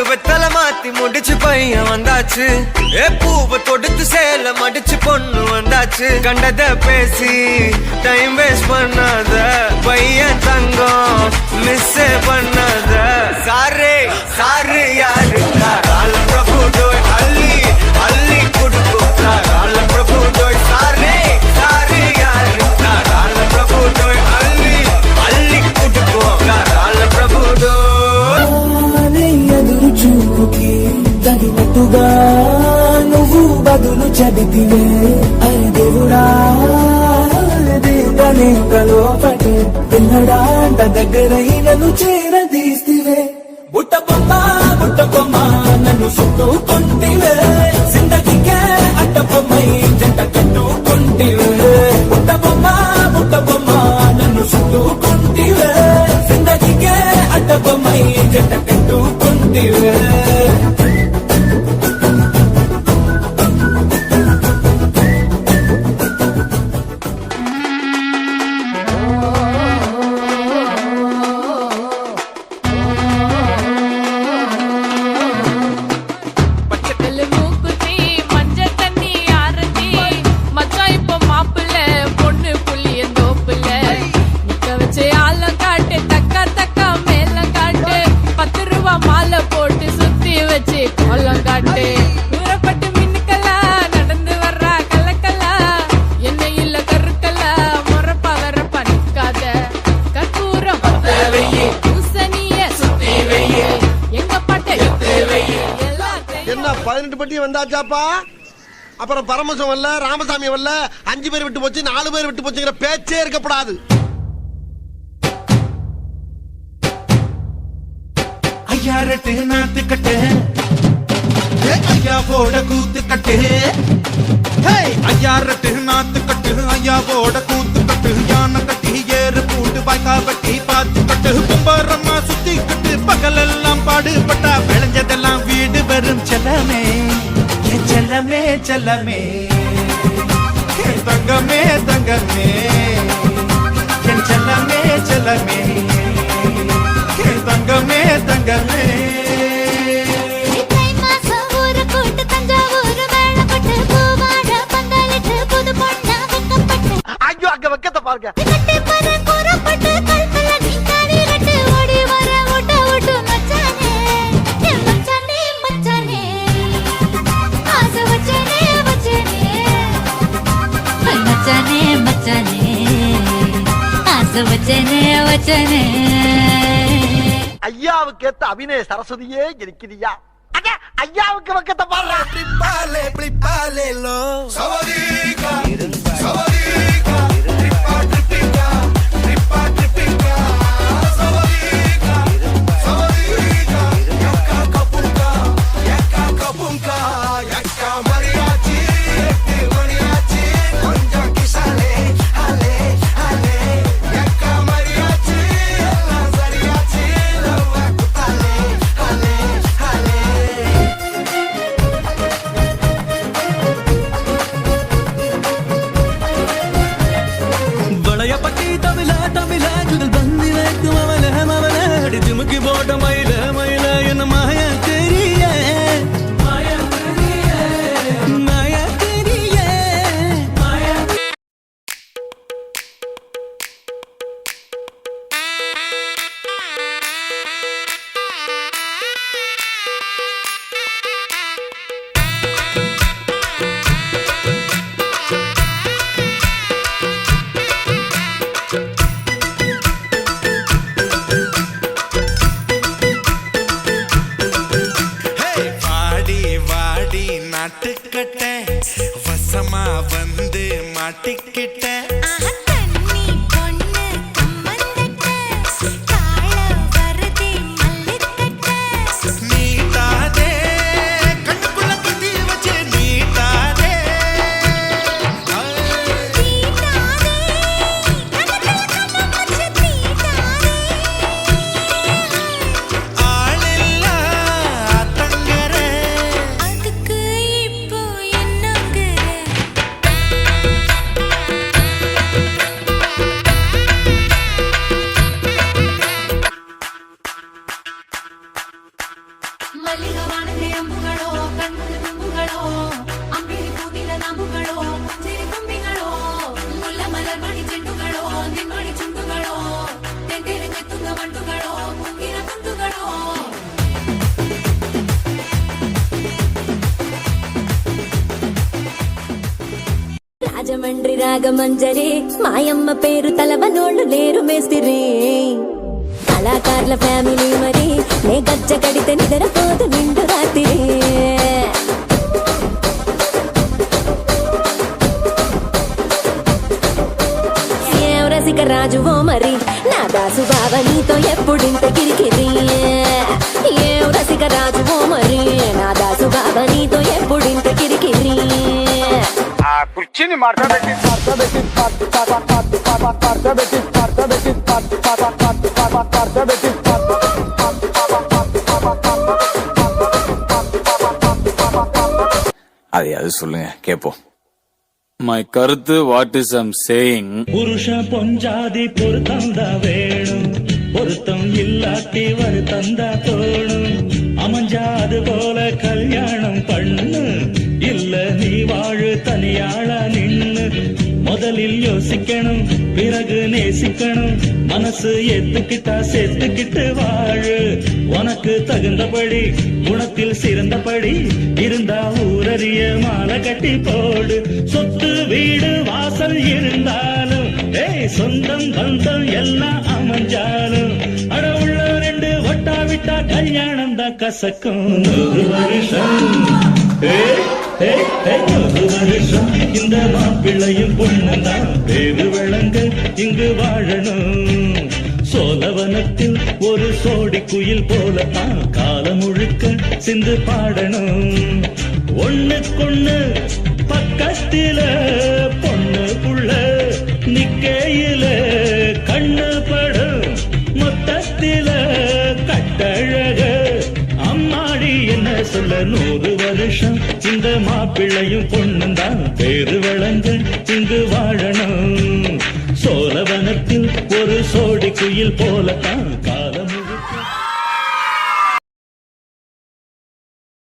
வெத்தல மாத்தி முடிச்சு பையன் வந்தாச்சு. பூவை தொடுத்து சேல மடிச்சு பொண்ணு வந்தாச்சு. கண்டத பேசி டைம் வேஸ்ட் பண்ணாத பையன் தங்கம் மிஸ் பண்ணாத. சாரே சாரு யாரு கால பிரபு டோய் அள்ளி அள்ளி குடுக்கும் கால பிரபு டோய். சாரே சாரு யாரு கால பிரபு டோய் அள்ளி அள்ளி குடுக்கும் கால பிரபு டோய். చూపుకి తగినట్టుగా నువ్వు బదులు చెబితివే. అరే దేవుడా దేవనే కలోపటే పిల్లడాంట దగ్గరై నన్ను చేరదీస్తివే. బుట్ట బొమ్మ నన్ను చుట్టుకుంటివే. జిందగీకే అడ్డ బొమ్మై జంట కట్టుకుంటివే. బుట్ట బొమ్మ నన్ను చుట్టుకుంటివే. జిందగీకే అడ్డ బొమ్మై జంట కట్టుకుంటివే. என்ன 18 பட்டி வந்தாச்சாப்பா? அப்புறம் பரமசம் வரல, ராமசாமி வரல, 5 பேர் விட்டு போச்சு, 4 பேர் விட்டு போச்சுங்கிற பேச்சே இருக்கப்படாது. ஐயா ரெட்டு நாத்து கட்டு, ஐயா போட கூத்து கட்டு. ஐயா ரெட்டு நாத்து கட்டு, ஐயா போட கூத்து கட்டு. யானை கட்டி ஏறு பூண்டு வாய்க்கா பட்டி பாத்து கட்டு. கும்பரம்மா சுத்தி கட்டு, பகலெல்லாம் பாடுபட்டா விளைஞ்சதெல்லாம் வீடு வரும் செல்லமே. செல்லமே செல்லமே தங்கமே தங்கமே என் செல்லமே செல்லமே தங்கமே தங்கமே. ஐயோ அங்க வெக்கத்தை பாருங்க. ஐயாவுக்கு ஏத்த அபிநய சரஸ்வதியே இருக்கிறியா? ஐயாவுக்கு வெக்கத்தை பாருங்க. నాగమంజరి మాయమ్మ పేరు తలవనోళ్ళు లేరు మేస్తిరి కళాకారుల ఫ్యామిలీ మరి నే గజ్జ కడితే నిద్రపోదు నిండు రాత్రి ఏం రసిక రాజువో మరి నా దాసు బావ నీతో ఎప్పుడింత కిరికిరి ఏం రసిక రాజువో మరి నా దాసు బావ నీతో ఎప్పుడింత కిరికిరి ఆ కుర్చీని మార్చబెట్టి அது சொல்லுங்க கேப்போம். மை கருத்து வாட் இஸ் ஐம் சேயிங். புருஷ பொஞ்சாதி பொருத்தந்தா வேணும் பொருத்தம் இல்லாட்டி வருத்தந்தா தோணும் அமைஞ்சாது போல கல்யாணம் பண்ணு இல்ல நீ வாழு தனியாளா நின்னு முதலில் யோசிக்கணும் பிறகு நேசிக்கணும் மனசு ஏத்துக்கிட்டா சேர்த்துக்கிட்டு வாழு உனக்கு தகுந்தபடி குணத்தில் சிறந்தபடி இருந்தா ஊரறிய மாலை கட்டி போடு சொத்து வீடு வாசல் இருந்தாலும் சொந்தம் பந்தம் எல்லாம் அமைஞ்சாலும் அட உள்ள ரெண்டு ஒட்டா விட்டா கல்யாணம் தான் கசக்கும் 100 வருஷம் 100 வருஷம் இந்த மாப்பிள்ளையும் பொண்ணுதான் பேரு விளங்க இங்கு வாழணும் சோழவனத்தில் ஒரு சோடி குயில் போலத்தான் காலம் முழுக்க சிந்து பாடணும் ஒண்ணுக்கொண்ணு பக்கத்தில பொண்ணு புள்ள நிக்கையில கண்ணு படும் மொத்தத்தில கட்டழக அம்மாடி என்ன சொல்ல 100 வருஷம் இந்த மாப்பிள்ளையும் பொண்ணுந்தான் பேரு விளங்க இங்கு வாழணும் சோழவனத்தில் ஒரு சோடி குயில் போலத்தான்